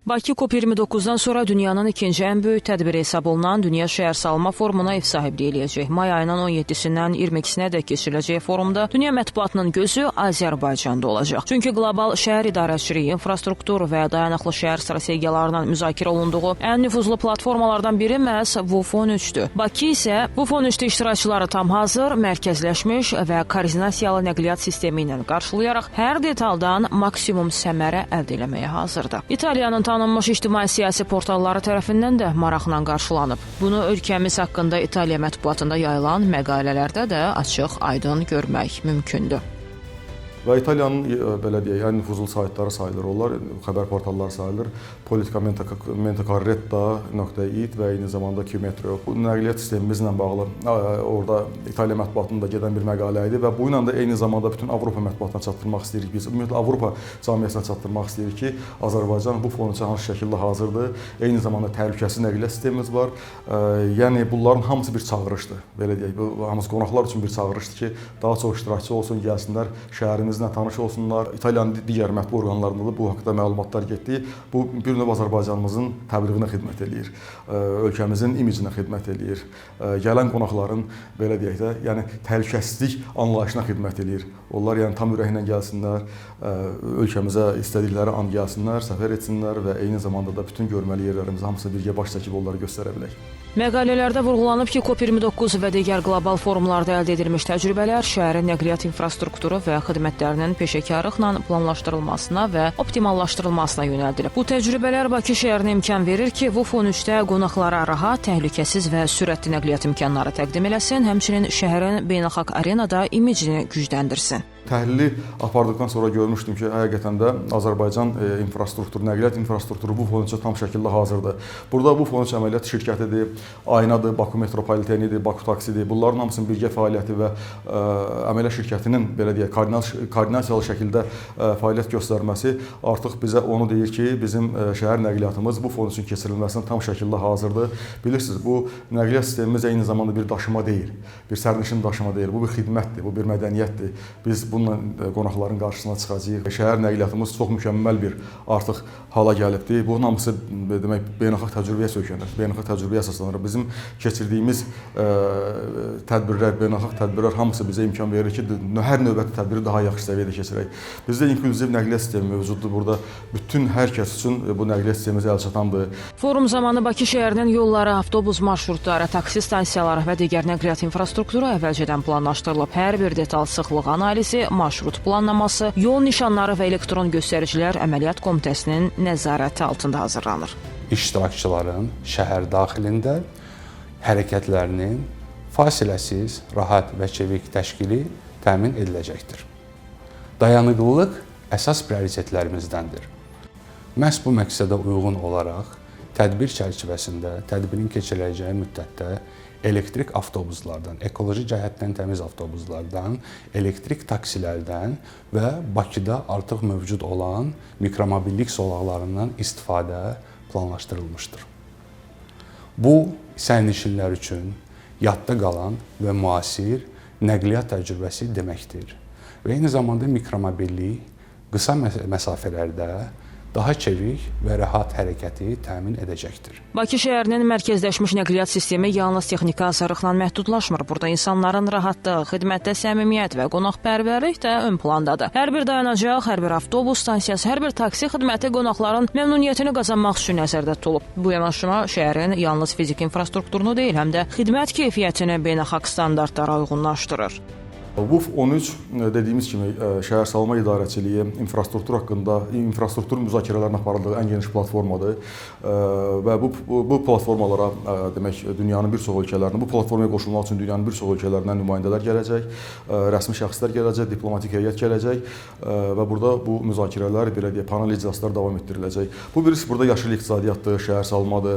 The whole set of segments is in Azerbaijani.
Bakı COP29-dan sonra dünyanın ikinci ən böyük tədbiri hesab olunan Dünya Şəhərsalma Forumuna ev sahibliyi eləyəcək. May ayının 17-sindən 22-sinədək keçiriləcək forumda dünya mətbuatının gözü Azərbaycanda olacaq. Çünki qlobal şəhər idarəçiliyi, infrastruktur və dayanıqlı şəhər strategiyalarının müzakirə olunduğu ən nüfuzlu platformalardan biri məhz VUF13-dür. Bakı isə VUF13-də iştirakçıları tam hazır, mərkəzləşmiş və koordinasiyalı nəqliyyat sistemi ilə qarşılayaraq hər detaldan maksimum səmərə əldə etməyə hazırdır. İtaliyanın tanınmış ictimai-siyasi portalları tərəfindən də maraqla qarşılanıb. Bunu ölkəmiz haqqında İtaliya mətbuatında yayılan məqalələrdə də açıq, aydın görmək mümkündür. Və İtaliyanın belə deyək, ən nüfuzlu saytları sayılır. Onlar xəbər portalları sayılır. Politika Mentacarretta.it və eyni zamanda Q-Metro. Bu nəqliyyat sistemimizlə bağlı orada İtaliya mətbuatında gedən bir məqalə idi və bu ilə də eyni zamanda bütün Avropa mətbuatına çatdırmaq istəyirik biz. Ümumiyyətlə Avropa cəmiyyətinə çatdırmaq istəyirik ki, Azərbaycan bu fonu üçün hansı şəkildə hazırdır. Eyni zamanda təhlükəsiz nəqliyyat sistemimiz var. Yəni bunların hamısı bir çağırışdır. Belə deyək, bu hamısı qonaqlar üçün bir çağırışdır ki, daha çox iştirakçı olsun, gəlsinlər, şəhərimizlə tanış olsunlar. İtaliyanın digər mətbu orqanlarında da bu haqqda məlumatlar getdi. Bu bir növ Azərbaycanımızın təbliğinə xidmət eləyir. Ölkəmizin imicinə xidmət eləyir. Gələn qonaqların belə deyək də, yəni təhlükəsizlik anlayışına xidmət eləyir. Onlar yəni tam ürəklə gəlsinlər, ölkəmizə istədikləri an gəlsinlər, səfər etsinlər və eyni zamanda da bütün görməli yerlərimizi hamısı birgə baş çəkib onları göstərə bilək. Məqalələrdə vurğulanıb ki, COP29 və digər qlobal forumlarda əldə edilmiş təcrübələr şəhərin nəqliyyat infrastrukturu və xidmətlərinin peşəkarlıqla planlaşdırılmasına və optimallaşdırılmasına yönəldilib. Bu təcrübələr Bakı şəhərinə imkan verir ki, VUF13-də qonaqlara rahat, təhlükəsiz və sürətli nəqliyyat imkanları təqdim eləsin, həmçinin şəhərin beynəlxalq arenada imicini gücləndirsin. Təhlili apardıqdan sonra görmüşdüm ki, həqiqətən də Azərbaycan nəqliyyat infrastrukturu bu fon üçün tam şəkildə hazırdır. Burada bu fon üçün əməliyyat şirkətidir, Aynadır, Bakı Metropolitenidir, Bakı Taksidir. Bunların hamısının birgə fəaliyyəti və əməliyyat şirkətinin belə deyək, koordinasiyalı şəkildə fəaliyyət göstərməsi artıq bizə onu deyir ki, bizim şəhər nəqliyyatımız bu fon üçün keçirilməsinə tam şəkildə hazırdır. Bilirsiniz, bu nəqliyyat sistemimiz eyni zamanda bir daşıma deyil, bir sərnişin daşıma deyil, bu bir xidmətdir, bu bir mədəniyyətdir. Biz bununla qonaqların qarşısına çıxacağıq. Şəhər nəqliyyatımız çox mükəmməl bir artıq hala gəlibdir. Bunun hamısı demək beynəlxalq təcrübəyə söykənir, beynəlxalq təcrübəyə əsaslanır. Bizim keçirdiyimiz tədbirlər, beynəlxalq tədbirlər hamısı bizə imkan verir ki, hər növbəti tədbiri daha yaxşı səviyyədə keçirək. Bizdə inklüziv nəqliyyat sistemi mövcuddur. Burada bütün hər kəs üçün bu nəqliyyat sistemimiz əlçatandır. Forum zamanı Bakı şəhərinin yolları, avtobus marşrutları, taksi stansiyaları və digər nəqliyyat infrastrukturu əvvəlcədən planlaşdırılıb. Hər bir detal sıxlıq analizi, marşrut planlaması, yol nişanları və elektron göstəricilər əməliyyat komitəsinin nəzarəti altında hazırlanır. İştirakçıların şəhər daxilində hərəkətlərinin fasiləsiz, rahat və çevik təşkili təmin ediləcəkdir. Dayanıqlılıq əsas prioritetlərimizdəndir. Məhz bu məqsədə uyğun olaraq tədbir çərçivəsində tədbirin keçiriləcəyi müddətdə elektrik avtobuslardan, ekoloji cəhətdən təmiz avtobuslardan, elektrik taksilərdən və Bakıda artıq mövcud olan mikromobillik zolaqlarından istifadə planlaşdırılmışdır. Bu, sərnişinlər üçün yadda qalan və müasir nəqliyyat təcrübəsi deməkdir. Və eyni zamanda mikromobillik qısa məsafələrdə daha çevik və rahat hərəkəti təmin edəcəkdir. Bakı şəhərinin mərkəzləşmiş nəqliyyat sistemi yalnız texniki hazırlıqla məhdudlaşmır. Burada insanların rahatlıq, xidmətdə səmimiyyət və qonaqpərvərlik də ön plandadır. Hər bir dayanacaq, hər bir avtobus stansiyası, hər bir taksi xidməti qonaqların məmnuniyyətini qazanmaq üçün nəzərdə tutulub. Bu yanaşma şəhərin yalnız fiziki infrastrukturunu deyil, həm də xidmət keyfiyyətini beynəlxalq standartlara uyğunlaşdırır. VUF13 dediyimiz kimi şəhərsalma idarəçiliyi, infrastruktur haqqında, infrastruktur müzakirələrini aparıldığı ən geniş platformadır və bu platformalara demək dünyanın bir çox ölkələrindən, bu platformaya qoşulmaq üçün dünyanın bir çox ölkələrindən nümayəndələr gələcək, rəsmi şəxslər gələcək, diplomatik heyət gələcək və burada bu müzakirələr, belə deyək, panel iclaslar davam etdiriləcək. Bu birisi burada yaşıl iqtisadiyyatdır, şəhərsalmadır,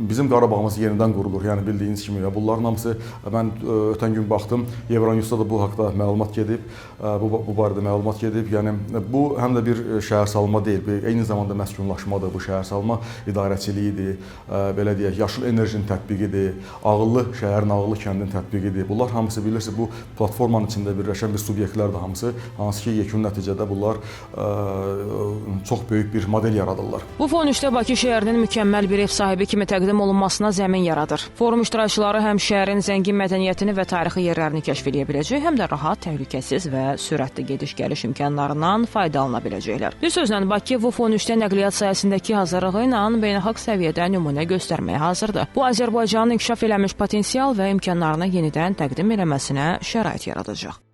bizim Qarabağımız yenidən qurulur, yəni bildiyiniz kimi. Bunların hamısı, mən ötən gün baxdım, Euronewsda da bu haqda məlumat gedib, bu barədə məlumat gedib. Yəni bu həm də bir şəhərsalma deyil, eyni zamanda məskunlaşmadır, bu şəhərsalma idarəçiliyidir, belə deyək, yaşıl enerjinin tətbiqidir, ağıllı şəhərin, ağıllı kəndin tətbiqidir. Bunlar hamısı bilirsiniz, bu platformanın içində birləşən bir subyektlərdir hamısı, hansı ki, yekun nəticədə bunlar çox böyük bir model yaradırlar. Bu fon işdə Bakı şəhərinin mükəmməl bir ev sahibi kimi təqdim olunmasına zəmin yaradır. Forum iştirakçıları həm şəhərin zəngin mədəniyyətini və tarixi yerlərini kəşf edə biləcək, həm də rahat, təhlükəsiz və sürətli gediş-gəliş imkanlarından faydalana biləcəklər. Bir sözlə, Bakı bu fon işdə nəqliyyat sahəsindəki hazırlığı ilə beynəlxalq səviyyədə nümunə göstərməyə hazırdır. Bu, Azərbaycanın inkişaf eləmiş potensial və imkanlarını yenidən təqdim eləməsinə şərait yaradacaq.